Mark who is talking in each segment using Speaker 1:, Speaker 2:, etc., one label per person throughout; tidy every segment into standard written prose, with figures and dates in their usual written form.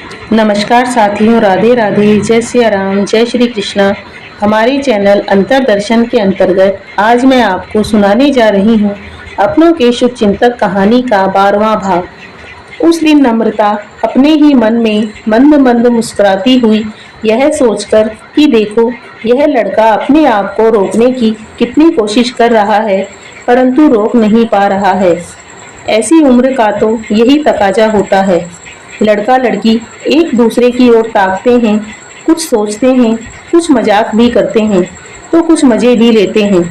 Speaker 1: नमस्कार साथियों, राधे राधे, जय सिया राम, जय श्री कृष्णा। हमारे चैनल अंतरदर्शन के अंतर्गत आज मैं आपको सुनाने जा रही हूँ अपनों के शुभ चिंतक कहानी का 12वां भाग। उस दिन नम्रता अपने ही मन में मंद मंद मुस्कुराती हुई यह सोचकर कि देखो, यह लड़का अपने आप को रोकने की कितनी कोशिश कर रहा है, परंतु रोक नहीं पा रहा है। ऐसी उम्र का तो यही तकाजा होता है। लड़का लड़की एक दूसरे की ओर ताकते हैं, कुछ सोचते हैं, कुछ मजाक भी करते हैं, तो कुछ मजे भी लेते हैं,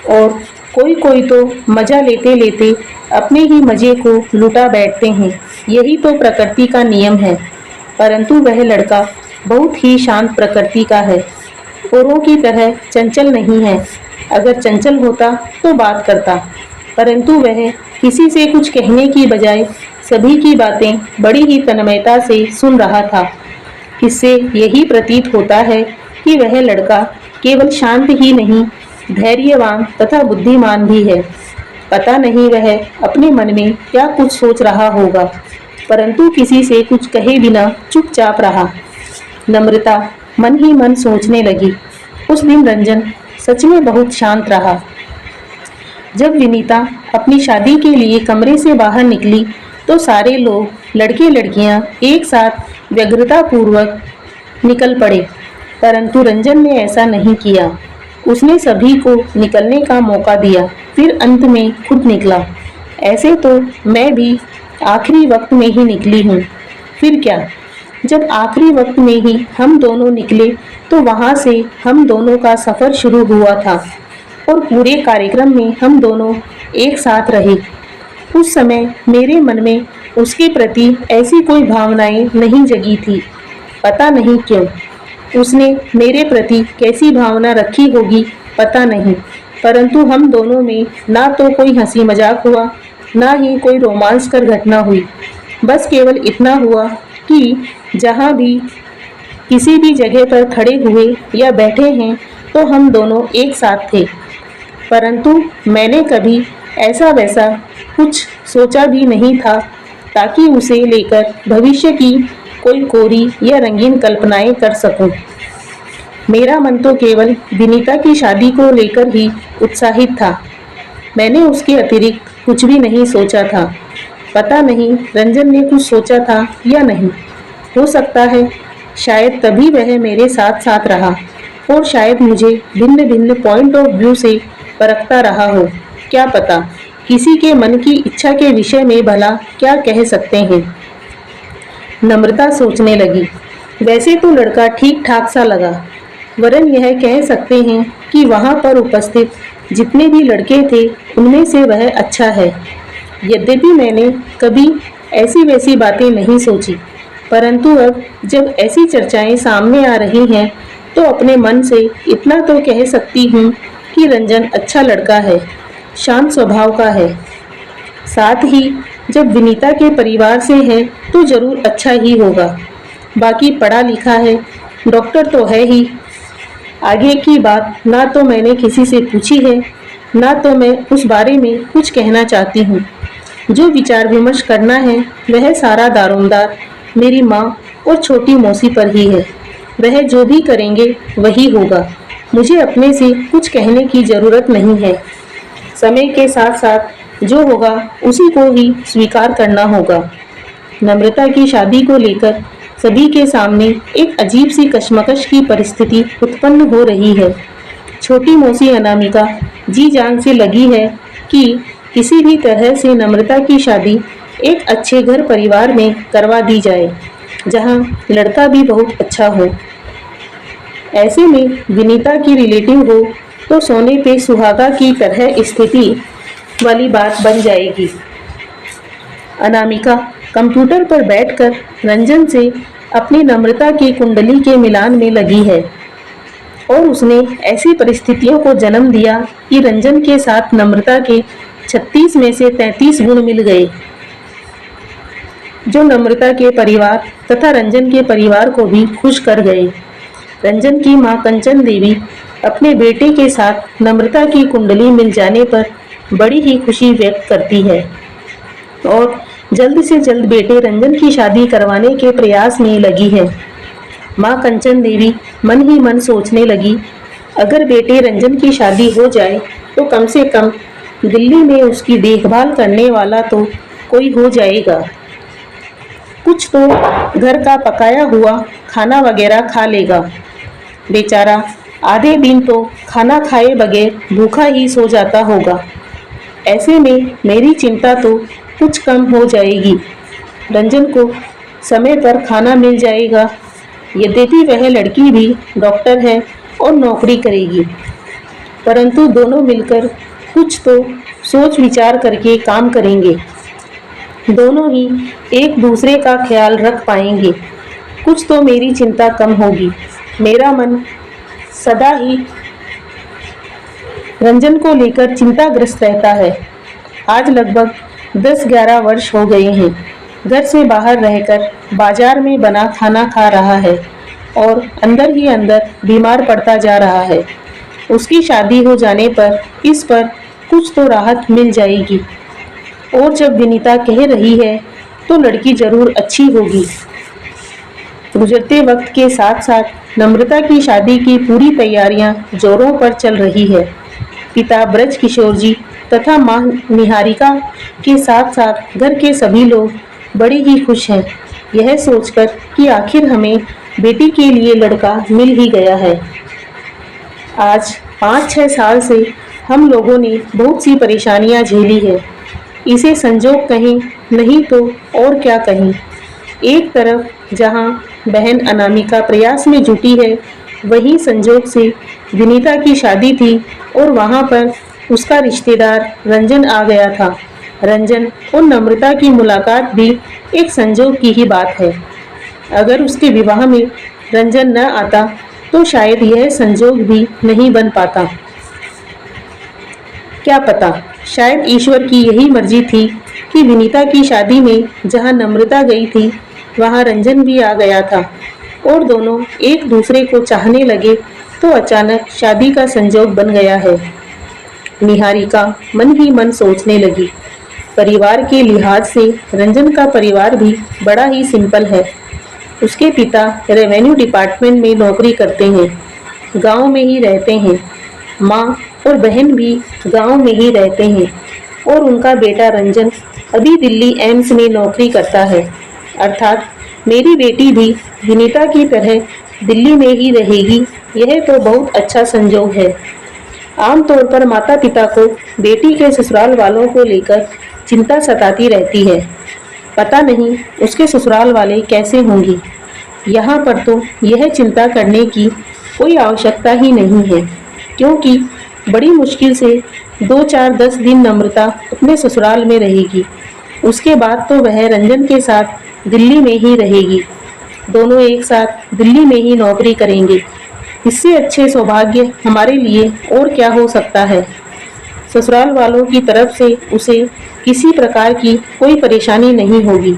Speaker 1: और कोई कोई तो मजा लेते लेते अपने ही मजे को लुटा बैठते हैं। यही तो प्रकृति का नियम है। परंतु वह लड़का बहुत ही शांत प्रकृति का है, औरों की तरह चंचल नहीं है। अगर चंचल होता तो बात करता, परंतु वह किसी से कुछ कहने की बजाय सभी की बातें बड़ी ही तन्मयता से सुन रहा था। इससे यही प्रतीत होता है कि वह लड़का केवल शांत ही नहीं, धैर्यवान तथा बुद्धिमान भी है। पता नहीं वह अपने मन में क्या कुछ सोच रहा होगा, परंतु किसी से कुछ कहे बिना चुपचाप रहा। नम्रता मन ही मन सोचने लगी, उस दिन रंजन सच में बहुत शांत रहा। जब विनीता अपनी शादी के लिए कमरे से बाहर निकली तो सारे लोग, लड़के लड़कियां एक साथ व्यग्रता पूर्वक निकल पड़े, परंतु रंजन ने ऐसा नहीं किया। उसने सभी को निकलने का मौका दिया, फिर अंत में खुद निकला। ऐसे तो मैं भी आखिरी वक्त में ही निकली हूँ, फिर क्या। जब आखिरी वक्त में ही हम दोनों निकले तो वहाँ से हम दोनों का सफ़र शुरू हुआ था, और पूरे कार्यक्रम में हम दोनों एक साथ रहे। उस समय मेरे मन में उसके प्रति ऐसी कोई भावनाएं नहीं जगी थी। पता नहीं क्यों। उसने मेरे प्रति कैसी भावना रखी होगी पता नहीं, परंतु हम दोनों में ना तो कोई हंसी मजाक हुआ, ना ही कोई रोमांचकर घटना हुई। बस केवल इतना हुआ कि जहाँ भी किसी भी जगह पर खड़े हुए या बैठे हैं तो हम दोनों एक साथ थे, परंतु मैंने कभी ऐसा वैसा कुछ सोचा भी नहीं था ताकि उसे लेकर भविष्य की कोई कोरी या रंगीन कल्पनाएं कर सकूं। मेरा मन तो केवल विनीता की शादी को लेकर ही उत्साहित था। मैंने उसके अतिरिक्त कुछ भी नहीं सोचा था। पता नहीं रंजन ने कुछ सोचा था या नहीं। हो सकता है शायद तभी वह मेरे साथ साथ रहा, और शायद मुझे भिन्न भिन्न पॉइंट ऑफ व्यू से परखता रहा हो। क्या पता, किसी के मन की इच्छा के विषय में भला क्या कह सकते हैं। नम्रता सोचने लगी, वैसे तो लड़का ठीक ठाक सा लगा, वरन यह कह सकते हैं कि वहाँ पर उपस्थित जितने भी लड़के थे उनमें से वह अच्छा है। यद्यपि मैंने कभी ऐसी वैसी बातें नहीं सोची, परंतु अब जब ऐसी चर्चाएं सामने आ रही हैं तो अपने मन से इतना तो कह सकती हूँ कि रंजन अच्छा लड़का है, शांत स्वभाव का है। साथ ही जब विनीता के परिवार से है तो जरूर अच्छा ही होगा। बाकी पढ़ा लिखा है, डॉक्टर तो है ही। आगे की बात ना तो मैंने किसी से पूछी है, ना तो मैं उस बारे में कुछ कहना चाहती हूँ। जो विचार विमर्श करना है वह सारा दारोमदार मेरी माँ और छोटी मौसी पर ही है। वह जो भी करेंगे वही होगा। मुझे अपने से कुछ कहने की ज़रूरत नहीं है। समय के साथ साथ जो होगा उसी को ही स्वीकार करना होगा। नम्रता की शादी को लेकर सभी के सामने एक अजीब सी कशमकश की परिस्थिति उत्पन्न हो रही है। छोटी मौसी अनामिका जी जान से लगी है कि किसी भी तरह से नम्रता की शादी एक अच्छे घर परिवार में करवा दी जाए, जहां लड़का भी बहुत अच्छा हो। ऐसे में विनीता की रिलेटिव हो तो सोने पे सुहागा की तरह स्थिति वाली बात बन जाएगी। अनामिका कंप्यूटर पर बैठकर रंजन से अपनी नम्रता की कुंडली के मिलान में लगी है, और उसने ऐसी परिस्थितियों को जन्म दिया कि रंजन के साथ नम्रता के 36 में से 33 गुण मिल गए, जो नम्रता के परिवार तथा रंजन के परिवार को भी खुश कर गए। रंजन की मां कंचन देवी अपने बेटे के साथ नम्रता की कुंडली मिल जाने पर बड़ी ही खुशी व्यक्त करती है, और जल्द से जल्द बेटे रंजन की शादी करवाने के प्रयास में लगी है। माँ कंचन देवी मन ही मन सोचने लगी, अगर बेटे रंजन की शादी हो जाए तो कम से कम दिल्ली में उसकी देखभाल करने वाला तो कोई हो जाएगा। कुछ तो घर का पकाया हुआ खाना वगैरह खा लेगा। बेचारा आधे दिन तो खाना खाए बगैर भूखा ही सो जाता होगा। ऐसे में मेरी चिंता तो कुछ कम हो जाएगी। रंजन को समय पर खाना मिल जाएगा। यद्यपि वह लड़की भी डॉक्टर है और नौकरी करेगी, परंतु दोनों मिलकर कुछ तो सोच विचार करके काम करेंगे। दोनों ही एक दूसरे का ख्याल रख पाएंगे। कुछ तो मेरी चिंता कम होगी। मेरा मन सदा ही रंजन को लेकर चिंताग्रस्त रहता है। आज लगभग 10-11 वर्ष हो गए हैं। घर से बाहर रहकर बाजार में बना खाना खा रहा है और अंदर ही अंदर बीमार पड़ता जा रहा है। उसकी शादी हो जाने पर इस पर कुछ तो राहत मिल जाएगी। और जब विनीता कह रही है तो लड़की जरूर अच्छी होगी। गुजरते वक्त के साथ साथ नम्रता की शादी की पूरी तैयारियां जोरों पर चल रही है। पिता ब्रज किशोर जी तथा मां निहारिका के साथ साथ घर के सभी लोग बड़े ही खुश हैं, यह सोचकर कि आखिर हमें बेटी के लिए लड़का मिल ही गया है। आज 5-6 साल से हम लोगों ने बहुत सी परेशानियां झेली है। इसे संजोग कहें नहीं तो और क्या कहें। एक तरफ जहां बहन अनामिका प्रयास में जुटी है, वहीं संजोग से विनीता की शादी थी और वहां पर उसका रिश्तेदार रंजन आ गया था। रंजन और नम्रता की मुलाकात भी एक संजोग की ही बात है। अगर उसके विवाह में रंजन न आता तो शायद यह संजोग भी नहीं बन पाता। क्या पता, शायद ईश्वर की यही मर्जी थी कि विनीता की शादी में जहां नम्रता गई थी वहां रंजन भी आ गया था और दोनों एक दूसरे को चाहने लगे तो अचानक शादी का संजोग बन गया है। निहारिका मन ही मन सोचने लगी, परिवार के लिहाज से रंजन का परिवार भी बड़ा ही सिंपल है। उसके पिता रेवेन्यू डिपार्टमेंट में नौकरी करते हैं, गांव में ही रहते हैं। माँ और बहन भी गांव में ही रहते हैं और उनका बेटा रंजन अभी दिल्ली एम्स में नौकरी करता है। अर्थात मेरी बेटी भी विनीता की तरह दिल्ली में ही रहेगी। यह तो बहुत अच्छा संजोग है। आमतौर पर माता पिता को बेटी के ससुराल वालों को लेकर चिंता सताती रहती है। पता नहीं उसके ससुराल वाले कैसे होंगे। यहाँ पर तो यह चिंता करने की कोई आवश्यकता ही नहीं है, क्योंकि बड़ी मुश्किल से 2-4-10 दिन नम्रता अपने ससुराल में रहेगी। उसके बाद तो वह रंजन के साथ दिल्ली में ही रहेगी। दोनों एक साथ दिल्ली में ही नौकरी करेंगे। इससे अच्छे सौभाग्य हमारे लिए और क्या हो सकता है। ससुराल वालों की तरफ से उसे किसी प्रकार की कोई परेशानी नहीं होगी।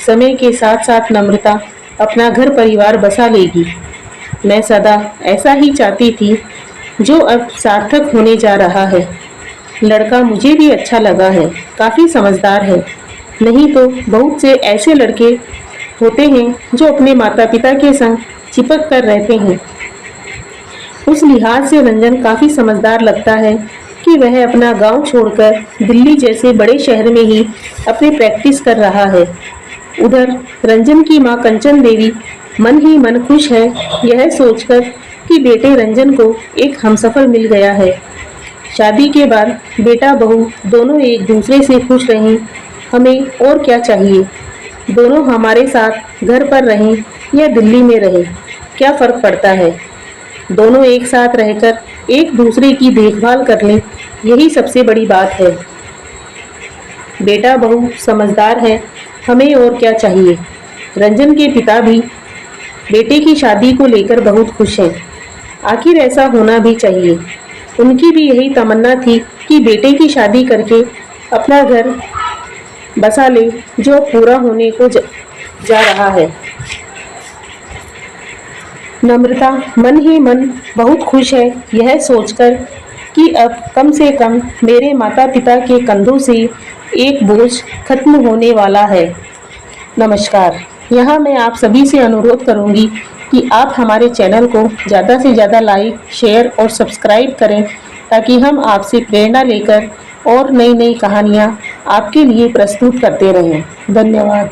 Speaker 1: समय के साथ साथ नम्रता अपना घर परिवार बसा लेगी। मैं सदा ऐसा ही चाहती थी, जो अब सार्थक होने जा रहा है। लड़का मुझे भी अच्छा लगा है, काफ़ी समझदार है। नहीं तो बहुत से ऐसे लड़के होते हैं जो अपने माता पिता के संग चिपक कर रहते हैं। उस लिहाज से रंजन काफ़ी समझदार लगता है कि वह अपना गांव छोड़कर दिल्ली जैसे बड़े शहर में ही अपनी प्रैक्टिस कर रहा है। उधर रंजन की मां कंचन देवी मन ही मन खुश है, यह सोचकर कि बेटे रंजन को एक हमसफर मिल गया है। शादी के बाद बेटा बहू दोनों एक दूसरे से खुश रहें, हमें और क्या चाहिए। दोनों हमारे साथ घर पर रहें या दिल्ली में रहें, क्या फ़र्क पड़ता है। दोनों एक साथ रहकर एक दूसरे की देखभाल कर लें, यही सबसे बड़ी बात है। बेटा बहू समझदार है, हमें और क्या चाहिए। रंजन के पिता भी बेटे की शादी को लेकर बहुत खुश हैं। आखिर ऐसा होना भी चाहिए। उनकी भी यही तमन्ना थी कि बेटे की शादी करके अपना घर बसा ले, जो पूरा होने को जा रहा है। नम्रता मन ही मन बहुत खुश है, यह सोचकर कि अब कम से कम मेरे माता पिता के कंधों से एक बोझ खत्म होने वाला है। नमस्कार। यहाँ मैं आप सभी से अनुरोध करूँगी कि आप हमारे चैनल को ज़्यादा से ज़्यादा लाइक, शेयर और सब्सक्राइब करें, ताकि हम आपसे प्रेरणा लेकर और नई नई कहानियाँ आपके लिए प्रस्तुत करते रहें। धन्यवाद।